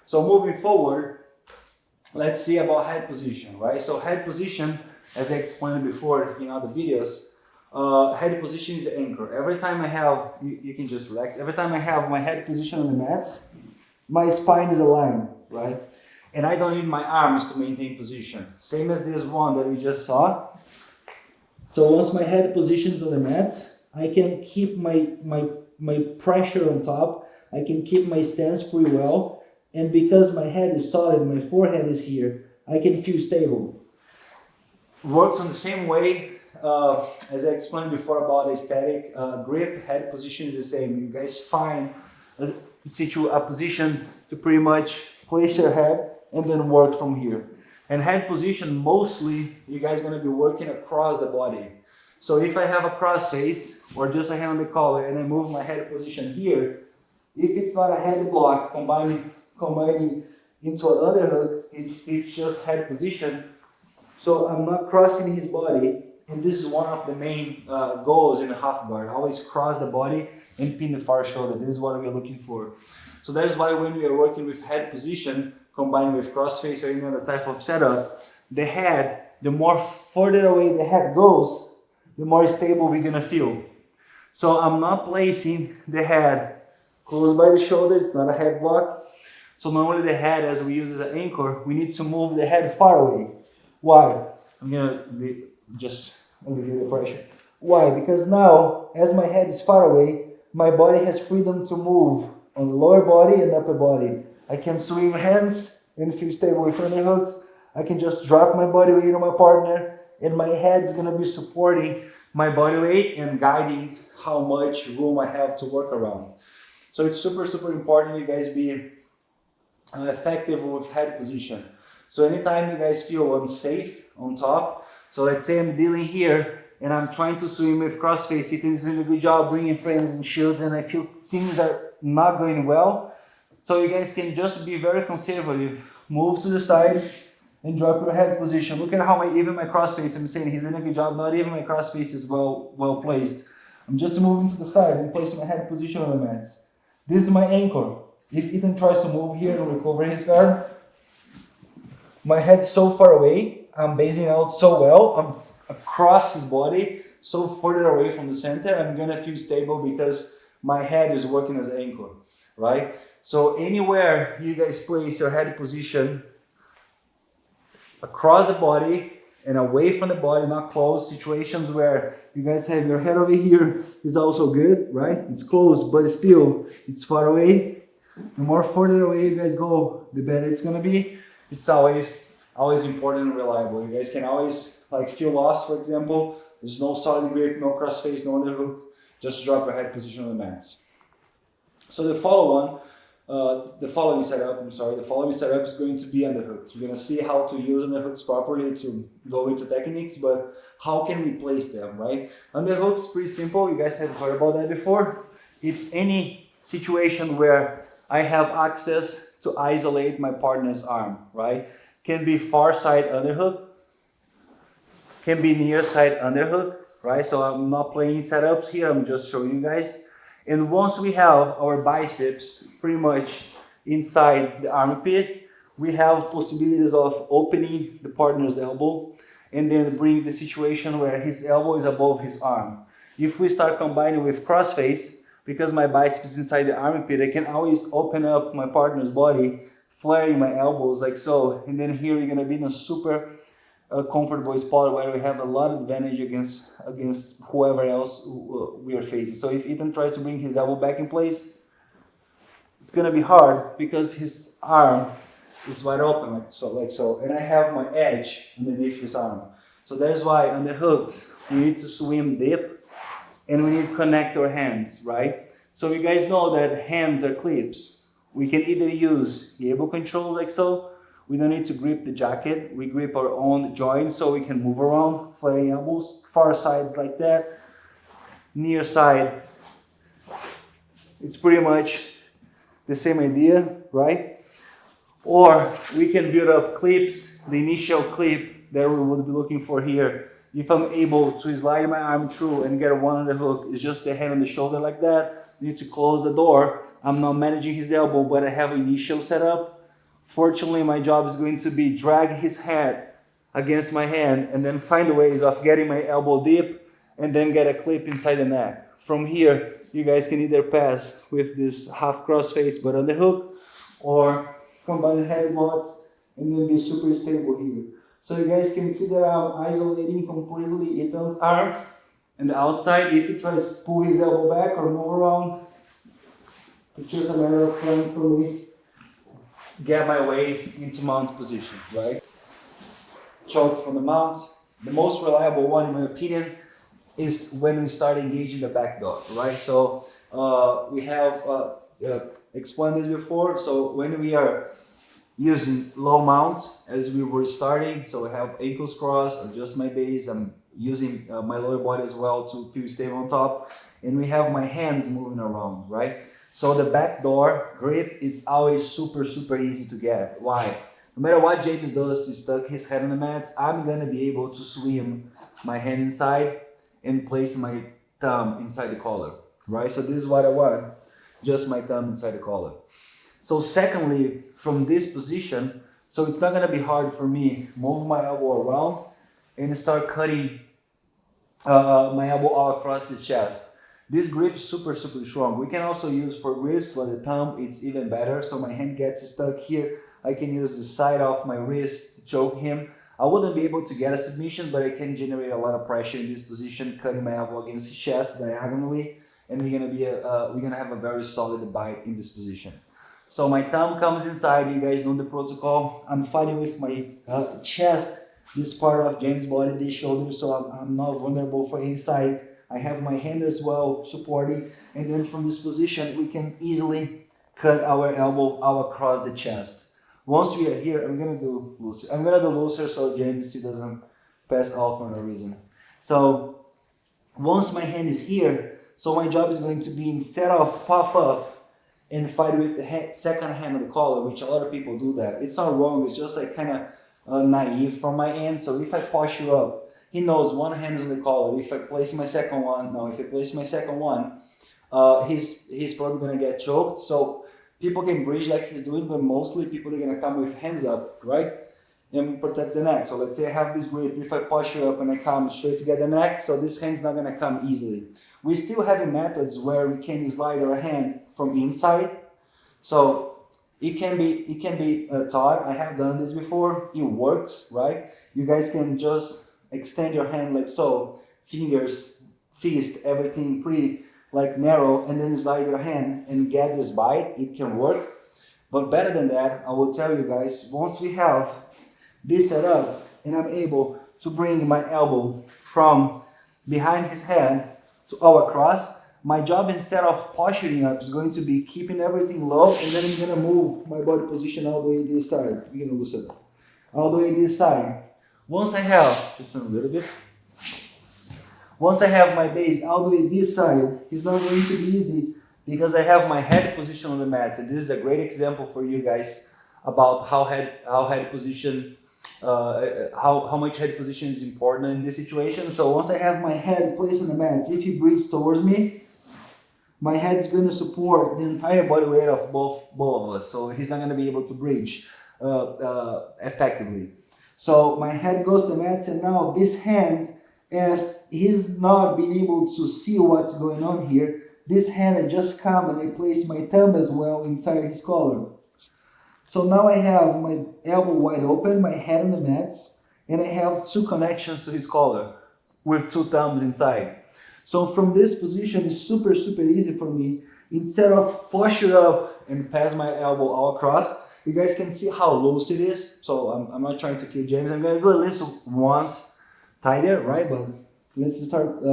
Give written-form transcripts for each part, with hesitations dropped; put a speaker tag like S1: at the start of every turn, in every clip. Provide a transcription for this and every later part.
S1: So moving forward, let's see about head position, right? So head position, as I explained before in other videos, head position is the anchor. Every time I have, you can just relax. Every time I have my head position on the mats, my spine is aligned, right? And I don't need my arms to maintain position. Same as this one that we just saw. So once my head position is on the mats, I can keep my pressure on top. I can keep my stance pretty well. And because my head is solid, my forehead is here, I can feel stable. Works on the same way as I explained before about aesthetic grip. Head position is the same. You guys find a position to pretty much place your head and then work from here. And head position, mostly you guys gonna be working across the body. So if I have a cross face or just a hand on the collar and I move my head position here, if it's not a head block combining into another hook, it's just head position. So I'm not crossing his body, and this is one of the main goals in a half guard. Always cross the body and pin the far shoulder. This is what we're looking for. So that is why when we are working with head position, combined with crossface or any other type of setup, the head, the more further away the head goes, the more stable we're gonna feel. So I'm not placing the head close by the shoulder, it's not a head block. So normally the head, as we use as an anchor, we need to move the head far away. Why? I'm gonna just alleviate the pressure. Why? Because now, as my head is far away, my body has freedom to move on the lower body and upper body. I can swing hands and feel stable with underhooks. I can just drop my body weight on my partner, and my head's gonna be supporting my body weight and guiding how much room I have to work around. So it's super, super important you guys be effective with head position. So anytime you guys feel unsafe on top, so let's say I'm dealing here and I'm trying to swim with crossface, Ethan is doing a good job bringing frames and shields, and I feel things are not going well. So you guys can just be very conservative. Move to the side and drop your head position. Look at how even my crossface, I'm saying he's doing a good job, not even my crossface is well placed. I'm just moving to the side and placing my head position on the mats. This is my anchor. If Ethan tries to move here and recover his guard, my head's so far away, I'm basing out so well, I'm across his body, so further away from the center, I'm gonna feel stable because my head is working as an anchor, right? So anywhere you guys place your head position across the body and away from the body, not close, situations where you guys have your head over here is also good, right? It's close, but still, it's far away. The more further away you guys go, the better it's gonna be. It's always important and reliable. You guys can always feel lost, for example. There's no solid grip, no crossface, no underhook. Just drop your head position on the mats. So the following setup is going to be underhooks. We're gonna see how to use underhooks properly to go into techniques, but how can we place them, right? Underhooks, pretty simple. You guys have heard about that before. It's any situation where I have access to isolate my partner's arm, right? Can be far side underhook, can be near side underhook, right? So I'm not playing setups here, I'm just showing you guys. And once we have our biceps pretty much inside the armpit, we have possibilities of opening the partner's elbow and then bring the situation where his elbow is above his arm. If we start combining with crossface, because my biceps is inside the armpit, I can always open up my partner's body, flaring my elbows like so, and then here you're gonna be in a super comfortable spot where we have a lot of advantage against whoever else we are facing. So if Ethan tries to bring his elbow back in place, it's gonna be hard because his arm is wide open like so, and I have my edge underneath his arm. So that's why on the hooks we need to swim deep and we need to connect our hands, right? So you guys know that hands are clips. We can either use elbow control like so. We don't need to grip the jacket. We grip our own joints so we can move around, flaring elbows, far sides like that, near side. It's pretty much the same idea, right? Or we can build up clips, the initial clip that we would be looking for here. If I'm able to slide my arm through and get one on the hook, it's just the hand on the shoulder like that. I need to close the door. I'm not managing his elbow, but I have initial setup. Fortunately, my job is going to be drag his head against my hand and then find ways of getting my elbow deep and then get a clip inside the neck. From here, you guys can either pass with this half cross face but underhook, or combine head blocks and then be super stable here. So you guys can see that I'm isolating completely Ethan's arm, and the outside, if he tries to pull his elbow back or move around, it's just a matter of trying for me get my way into mount position, right? Choke from the mount. The most reliable one, in my opinion, is when we start engaging the back door, right? So we have explained this before. So when we are using low mount as we were starting, so I have ankles crossed, adjust my base, I'm using my lower body as well to feel stable on top, and we have my hands moving around, right? So the back door grip is always super easy to get. Why? No matter what James does to stuck his head on the mats, I'm gonna be able to swim my hand inside and place my thumb inside the collar, right? So this is what I want, just my thumb inside the collar. So secondly, from this position, so it's not gonna be hard for me move my elbow around and start cutting my elbow all across his chest. This grip is super strong. We can also use for grips, but the thumb it's even better. So my hand gets stuck here. I can use the side of my wrist to choke him. I wouldn't be able to get a submission, but I can generate a lot of pressure in this position, cutting my elbow against his chest diagonally, and we're gonna have a very solid bite in this position. So my thumb comes inside. You guys know the protocol. I'm fighting with my chest, this part of James' body, this shoulder, so I'm not vulnerable for any side. I have my hand as well supporting, and then from this position we can easily cut our elbow out across the chest. Once we are here, I'm gonna do looser so James he doesn't pass off for no reason. So once my hand is here, so my job is going to be, instead of pop up and fight with the second hand on the collar, which a lot of people do that. It's not wrong, it's just like kind of naive from my end. So if I posture up, he knows one hand is on the collar. If I place my second one, he's probably gonna get choked. So people can bridge like he's doing, but mostly people are gonna come with hands up, right? And protect the neck. So let's say I have this grip. If I posture up and I come straight to get the neck, so this hand's not gonna come easily. We still have methods where we can slide our hand from inside. So it can be taught. I have done this before. It works, right? You guys can just extend your hand like so, fingers, fist, everything pretty like narrow, and then slide your hand and get this bite. It can work. But better than that, I will tell you guys, once we have this set up and I'm able to bring my elbow from behind his head to our cross, my job, instead of posturing up, is going to be keeping everything low, and then I'm gonna move my body position all the way this side. We're gonna loosen it. All the way this side. Once I have, just a little bit. Once I have my base all the way this side, it's not going to be easy because I have my head position on the mats, and this is a great example for you guys about how much head position is important in this situation. So once I have my head placed on the mats, if he breathes towards me, my head is going to support the entire body weight of both of us, so he's not going to be able to bridge effectively. So my head goes to the mats, and now this hand, as he's not being able to see what's going on here, this hand I just come and I place my thumb as well inside his collar. So now I have my elbow wide open, my head on the mats, and I have two connections to his collar with two thumbs inside. So from this position, it's super easy for me. Instead of posture up and pass my elbow all across, you guys can see how loose it is. So I'm not trying to kill James. I'm gonna do this once tighter, right? But let's start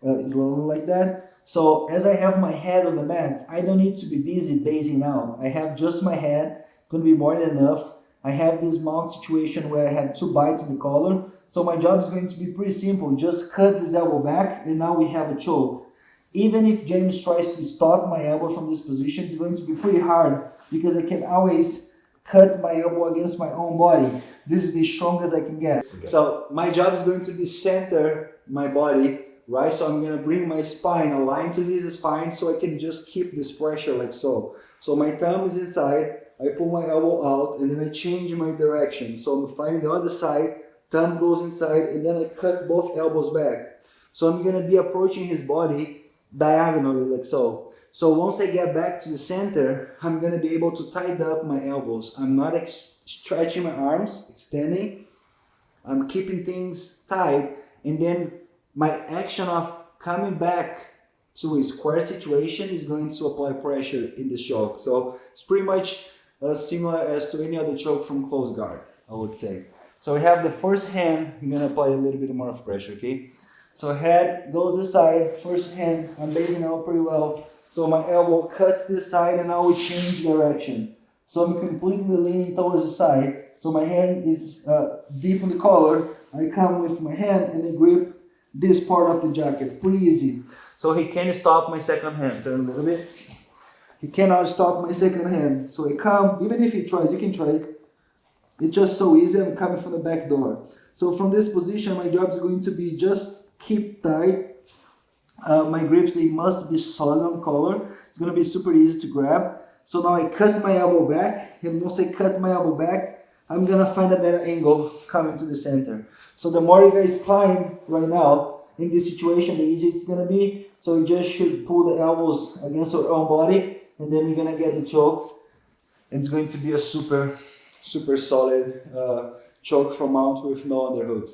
S1: slowly like that. So as I have my head on the mats, I don't need to be busy basing out. I have just my head, it's gonna be more than enough. I have this mount situation where I have two bites in the collar. So my job is going to be pretty simple. Just cut this elbow back, and now we have a choke. Even if James tries to stop my elbow from this position, it's going to be pretty hard because I can always cut my elbow against my own body. This is the strongest I can get. Okay. So my job is going to be center my body, right? So I'm going to bring my spine aligned to his spine so I can just keep this pressure like so. So my thumb is inside, I pull my elbow out, and then I change my direction. So I'm finding the other side, thumb goes inside, and then I cut both elbows back. So I'm gonna be approaching his body diagonally like so. So once I get back to the center, I'm gonna be able to tighten up my elbows. I'm not stretching my arms, extending. I'm keeping things tight, and then my action of coming back to a square situation is going to apply pressure in the choke. So it's pretty much similar as to any other choke from close guard, I would say. So we have the first hand, I'm gonna apply a little bit more of pressure, okay? So head goes this side, first hand, I'm basing out pretty well. So my elbow cuts this side, and now we change direction. So I'm completely leaning towards the side. So my hand is deep in the collar. I come with my hand and I grip this part of the jacket. Pretty easy. So he can't stop my second hand. Turn a little bit. He cannot stop my second hand. So I come, even if he tries, you can try it. It's just so easy. I'm coming from the back door. So from this position, my job is going to be just keep tight. My grips, they must be solid on the collar. It's going to be super easy to grab. So now I cut my elbow back, and once I cut my elbow back, I'm going to find a better angle coming to the center. So the more you guys climb right now, in this situation, the easier it's going to be. So you just should pull the elbows against your own body, and then you're going to get the choke. It's going to be a super solid choke from mount with no underhooks.